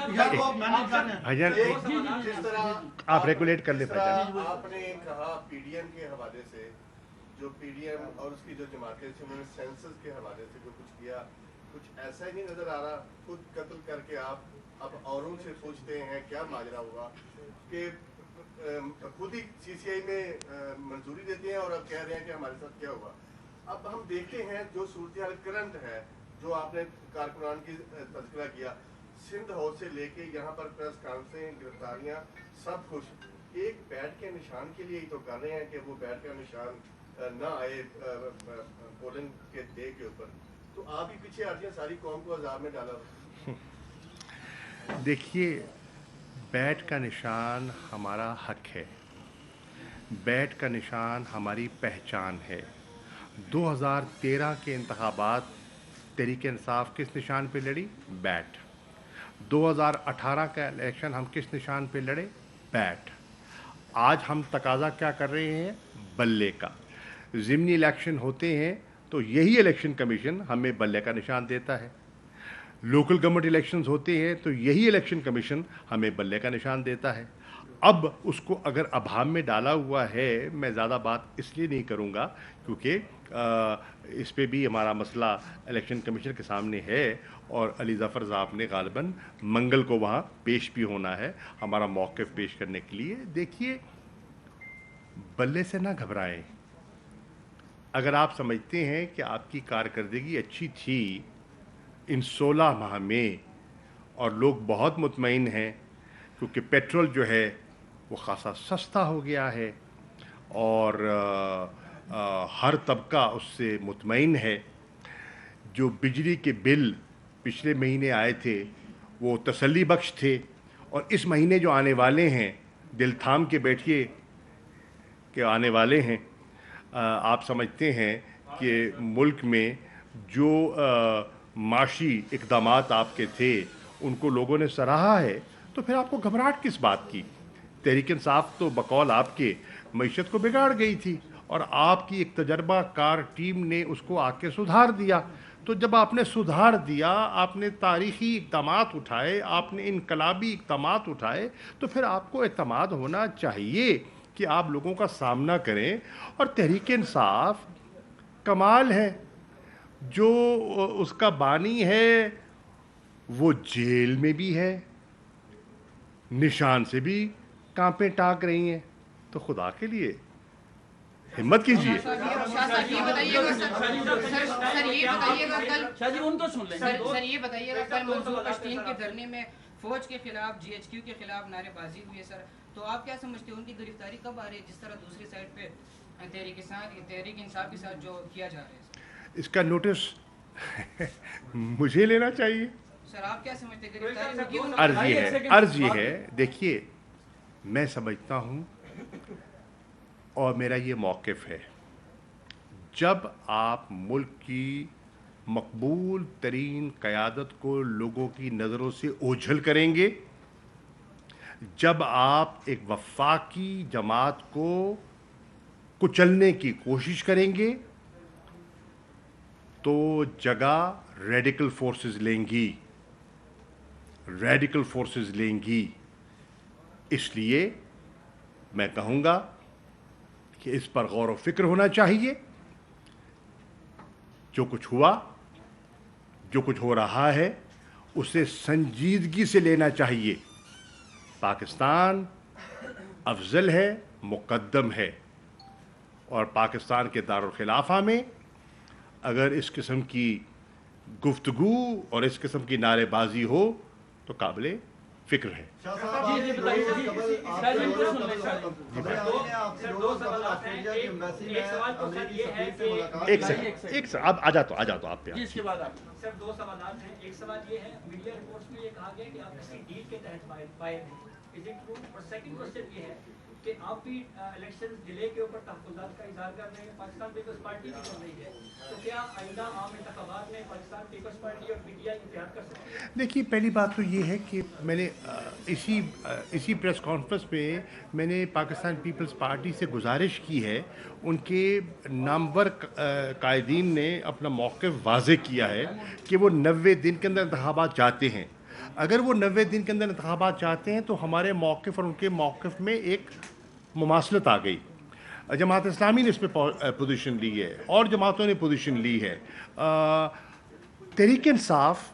भाईजान जिस तरह आप रेगुलेट कर ले भाईजान। आपने कहा पीडीएम के हवाले से, जो पीडीएम और उसकी जो जमातें थी उन्होंने सेंसस के हवाले से जो कुछ किया, कुछ ऐसा ही नहीं नजर आ रहा। खुद कत्ल करके आप अब औरों से पूछते हैं क्या माजरा हुआ कि खुद ही सीसीआई में मंजूरी देते हैं और अब कह रहे हैं कि हमारे साथ क्या हुआ। अब हम देखते हैं जो सूरत हाल करंट है, जो आपने कारकुनान की तज़किरा किया, सिंध हाउस से लेके यहाँ पर प्रेस कॉन्फ्रेंस, गिरफ्तारियाँ, सब कुछ एक बैट के निशान के लिए ही तो कर रहे हैं कि वो बैट का निशान ना आए पोलिंग के डे के ऊपर। तो आप ही पीछे हटिए, सारी कौम को अजाब में डाला। देखिए, बैट का निशान हमारा हक है, बैट का निशान हमारी पहचान है। 2013 के इंतखाबात तहरीक इंसाफ किस निशान पे लड़ी? बैट। 2018 का इलेक्शन हम किस निशान पे लड़े? बैट। आज हम तकाजा क्या कर रहे हैं? बल्ले का। ज़िमनी इलेक्शन होते हैं तो यही इलेक्शन कमीशन हमें बल्ले का निशान देता है। लोकल गवर्नमेंट इलेक्शंस होते हैं तो यही इलेक्शन कमीशन हमें बल्ले का निशान देता है। अब उसको अगर अभाव में डाला हुआ है, मैं ज़्यादा बात इसलिए नहीं करूँगा क्योंकि इस पे भी हमारा मसला इलेक्शन कमीशन के सामने है और अली ज़फ़र साहब ने गालिबन मंगल को वहाँ पेश भी होना है हमारा मौक़िफ़ पेश करने के लिए। देखिए, बल्ले से ना घबराएं। अगर आप समझते हैं कि आपकी कारकर्दगी अच्छी थी इन 16 माह में और लोग बहुत मुतमईन हैं क्योंकि पेट्रोल जो है वो ख़ासा सस्ता हो गया है और हर तबका उससे मुतमईन है। जो बिजली के बिल पिछले महीने आए थे वो तसल्ली बख्श थे और इस महीने जो आने वाले हैं, दिल थाम के बैठिए कि आने वाले हैं। आप समझते हैं कि मुल्क में जो माशी इक़दामात आपके थे उनको लोगों ने सराहा है, तो फिर आपको घबराहट किस बात की? तहरीक इंसाफ तो बकौल आपके मईशत को बिगाड़ गई थी और आपकी एक तजर्बा कार टीम ने उसको आके सुधार दिया। तो जब आपने सुधार दिया, आपने तारीख़ी इक़दामात उठाए, आपने इनकलाबी इक़दामात उठाए, तो फिर आपको एतमाद होना चाहिए कि आप लोगों का सामना करें। और तहरीक इंसाफ कमाल है, जो उसका बानी है वो जेल में भी है, निशान से भी कांपे टाक रही हैं। तो खुदा के लिए हिम्मत कीजिए। सर ये बताइएगा कल मंसूर पश्तीन के धरने में फौज के खिलाफ, जीएचक्यू के खिलाफ नारेबाजी हुई है सर, तो आप क्या समझते हैं उनकी गिरफ्तारी कब आ रही है, जिस तरह दूसरी साइड पे तहरीक इंसाफ के साथ जो किया जा रहा है? इसका नोटिस मुझे लेना चाहिए। सर आप क्या समझते हैं गिरफ्तारी? अर्ज ये है, देखिए, मैं समझता हूँ और मेरा ये मौक़िफ़ है, जब आप मुल्क की मकबूल तरीन क़यादत को लोगों की नज़रों से ओझल करेंगे, जब आप एक वफाकी जमात को कुचलने की कोशिश करेंगे, तो जगह रेडिकल फोर्सेस लेंगी, रेडिकल फोर्सेस लेंगी। इसलिए मैं कहूँगा कि इस पर गौर व फिक्र होना चाहिए। जो कुछ हुआ, जो कुछ हो रहा है, उसे संजीदगी से लेना चाहिए। पाकिस्तान अफजल है, मुक़द्दम है, और पाकिस्तान के दारुल खिलाफा में अगर इस किस्म की गुफ्तगू और इस किस्म की नारेबाजी हो तो काबिले फिक्र है। एक सेकंड आप आ जाओ आप पे। इसके बाद सर दो सवाल हैं। एक सवाल ये है, मीडिया रिपोर्ट्स में ये कहा गया कि आप किसी डील के तहत पाए हैं, इज इट ट्रू? और सेकंड क्वेश्चन ये है कि आप भी इलेक्शन डिले के ऊपर तहफ़्फ़ुज़ात का इज़हार कर रहे हैं, पाकिस्तान पीपल्स पार्टी भी कर रही है, तो क्या आइंदा आम इंतख़ाबात में पाकिस्तान पीपल्स पार्टी और पीटीआई इत्तेहाद कर सकती है? देखिए, पहली बात तो ये है कि मैंने इसी प्रेस कॉन्फ्रेंस में मैंने पाकिस्तान पीपल्स पार्टी से गुजारिश की है, उनके नामवर कायदीन ने अपना मौक़िफ़ वाज़ेह किया है कि वो 90 दिन के अंदर इंतख़ाबात चाहते हैं। अगर वो 90 दिन के अंदर इंतखाबात चाहते हैं तो हमारे मौक़िफ़ और उनके मौक़िफ़ में एक मुमासलत आ गई। जमात इस्लामी ने इस पर पोजीशन ली है और जमातों ने पोजीशन ली है। तहरीक इंसाफ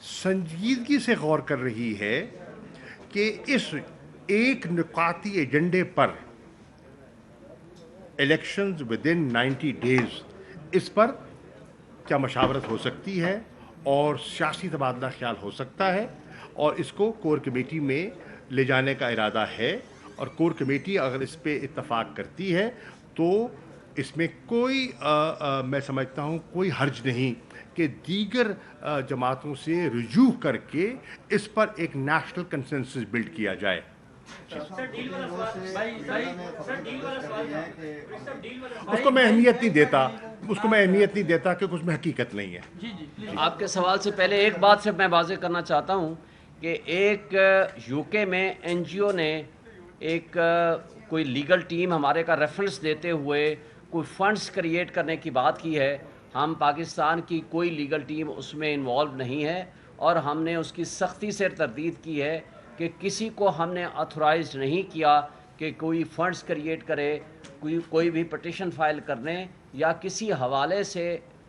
संजीदगी से गौर कर रही है कि इस एक निकाती एजेंडे पर इलेक्शंस विदिन 90 डेज़ इस पर क्या मशावरत हो सकती है और सियासी तबादला ख्याल हो सकता है, और इसको कोर कमेटी में ले जाने का इरादा है। और कोर कमेटी अगर इस पे इत्तफाक करती है तो इसमें कोई मैं समझता हूँ कोई हर्ज नहीं कि दीगर जमातों से रुजू करके इस पर एक नेशनल कंसेंसस बिल्ड किया जाए। सर डील वाला सवाल भाई सर डील वाला सवाल था सर डील वाला उसको मैं अहमियत नहीं देता क्योंकि उसमें हकीकत नहीं है। आपके सवाल से पहले एक बात से मैं वाज़ेह करना चाहता हूँ कि एक यूके में एनजीओ ने एक कोई लीगल टीम हमारे का रेफरेंस देते हुए कोई फंड्स क्रिएट करने की बात की है। हम पाकिस्तान की कोई लीगल टीम उसमें इन्वॉल्व नहीं है और हमने उसकी सख्ती से तरदीद की है कि किसी को हमने ऑथराइज नहीं किया कि कोई फंड्स क्रिएट करे, कोई भी पटिशन फाइल करने या किसी हवाले से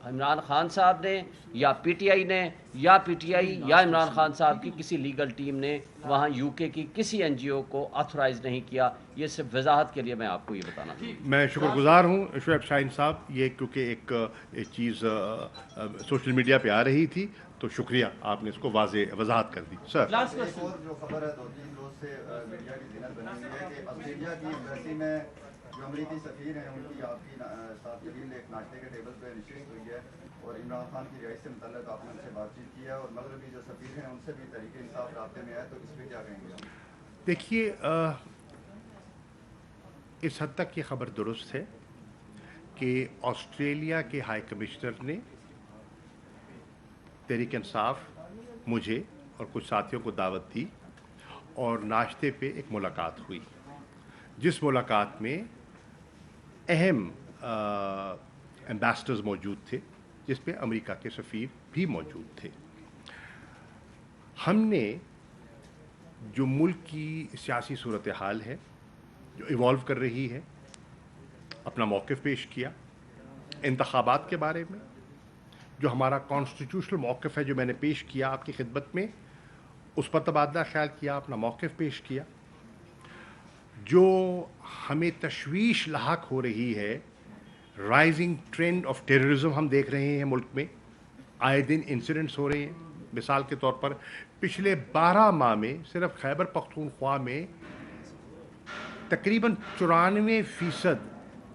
इमरान खान साहब ने या पीटीआई ने या पीटीआई या इमरान खान साहब की किसी लीगल टीम ने वहाँ यूके की किसी एनजीओ को ऑथराइज नहीं किया। ये सिर्फ वजाहत के लिए मैं आपको ये बताना चाहूँ। मैं शुक्रगुजार हूँ शुएब शाहीन साहब, ये क्योंकि एक चीज़ सोशल मीडिया पे आ रही थी तो शुक्रिया आपने इसको वजाहत कर दी। सर एक और जो खबर है 2-3 रोज से मीडिया की ज़िन्नत बनी हुई है कि ऑस्ट्रेलिया की एम्बेसी में जो अमरीकी सफ़ीर हैं उनकी आपकी साथ जलील एक नाश्ते के टेबल पर नशिस्त हुई है और इमरान खान की रिहाई से मुतल्लिक़ आपने उनसे बातचीत की है और मगरबी जो सफ़ीर हैं उनसे भी तहरीक इंसाफ राब्ते में है, तो इस पर क्या कहेंगे आप? देखिए, इस हद तक ये ख़बर दुरुस्त है कि ऑस्ट्रेलिया के हाई कमिश्नर ने तहरीक इंसाफ मुझे और कुछ साथियों को दावत दी और नाश्ते पे एक मुलाकात हुई, जिस मुलाकात में अहम एम्बेसडर्स मौजूद थे, जिस पे अमेरिका के सफ़ीर भी मौजूद थे। हमने जो मुल्क की सियासी सूरत हाल है जो इवॉल्व कर रही है अपना मौक़िफ़ पेश किया। इंतखाबात के बारे में जो हमारा कॉन्स्टिट्यूशनल मौक़िफ़ है जो मैंने पेश किया आपकी खिदमत में, उस पर तबादला ख्याल किया, अपना मौक़िफ़ पेश किया। जो हमें तशवीश लाहक हो रही है, राइजिंग ट्रेंड ऑफ टेररिज्म हम देख रहे हैं मुल्क में, आए दिन इंसिडेंट्स हो रहे हैं। मिसाल के तौर पर पिछले 12 माह में सिर्फ खैबर पख्तूनख्वा में तकरीबन 94%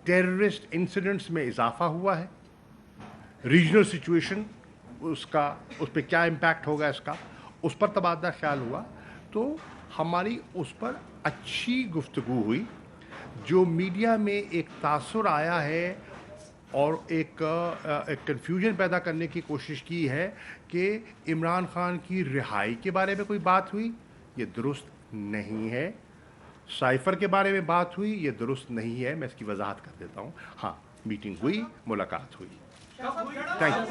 टेररिस्ट इंसिडेंट्स में इजाफा हुआ है। रीजनल सिचुएशन उस पर क्या इम्पैक्ट होगा इसका, उस पर तबादला ख्याल हुआ। तो हमारी उस पर अच्छी गुफ्तगू हुई। जो मीडिया में एक तासुर आया है और एक कन्फ्यूजन पैदा करने की कोशिश की है कि इमरान खान की रिहाई के बारे में कोई बात हुई, ये दुरुस्त नहीं है। साइफ़र के बारे में बात हुई, ये दुरुस्त नहीं है। मैं इसकी वजाहत कर देता हूँ। हाँ, मीटिंग हुई, मुलाकात हुई। Thank you.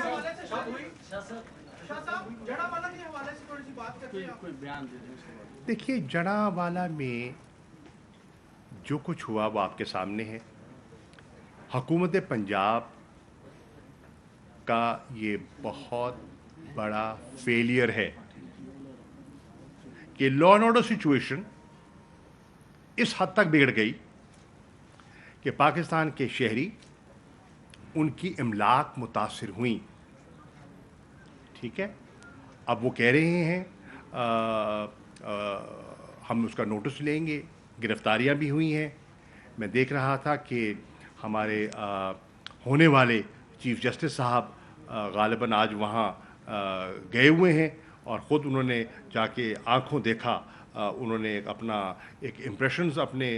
देखिए, जड़ावाला में जो कुछ हुआ वो आपके सामने है। हुकूमत पंजाब का ये बहुत बड़ा फेलियर है कि लॉ एंड ऑर्डर सिचुएशन इस हद तक बिगड़ गई कि पाकिस्तान के शहरी उनकी इमलाक मुतासिर हुई। ठीक है, अब वो कह रहे हैं हम उसका नोटिस लेंगे। गिरफ्तारियां भी हुई हैं। मैं देख रहा था कि हमारे होने वाले चीफ जस्टिस साहब गालिबन आज वहाँ गए हुए हैं और ख़ुद उन्होंने जाके आँखों देखा। उन्होंने अपना एक इम्प्रेशंस अपने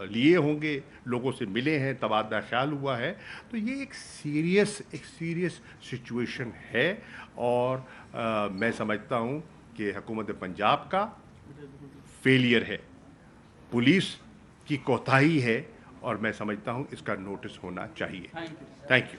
लिए होंगे, लोगों से मिले हैं, तबादला ख्याल हुआ है। तो ये एक सीरियस सिचुएशन है और मैं समझता हूँ कि हुकूमत पंजाब का फेलियर है, पुलिस की कोताही है और मैं समझता हूँ इसका नोटिस होना चाहिए। Thank you.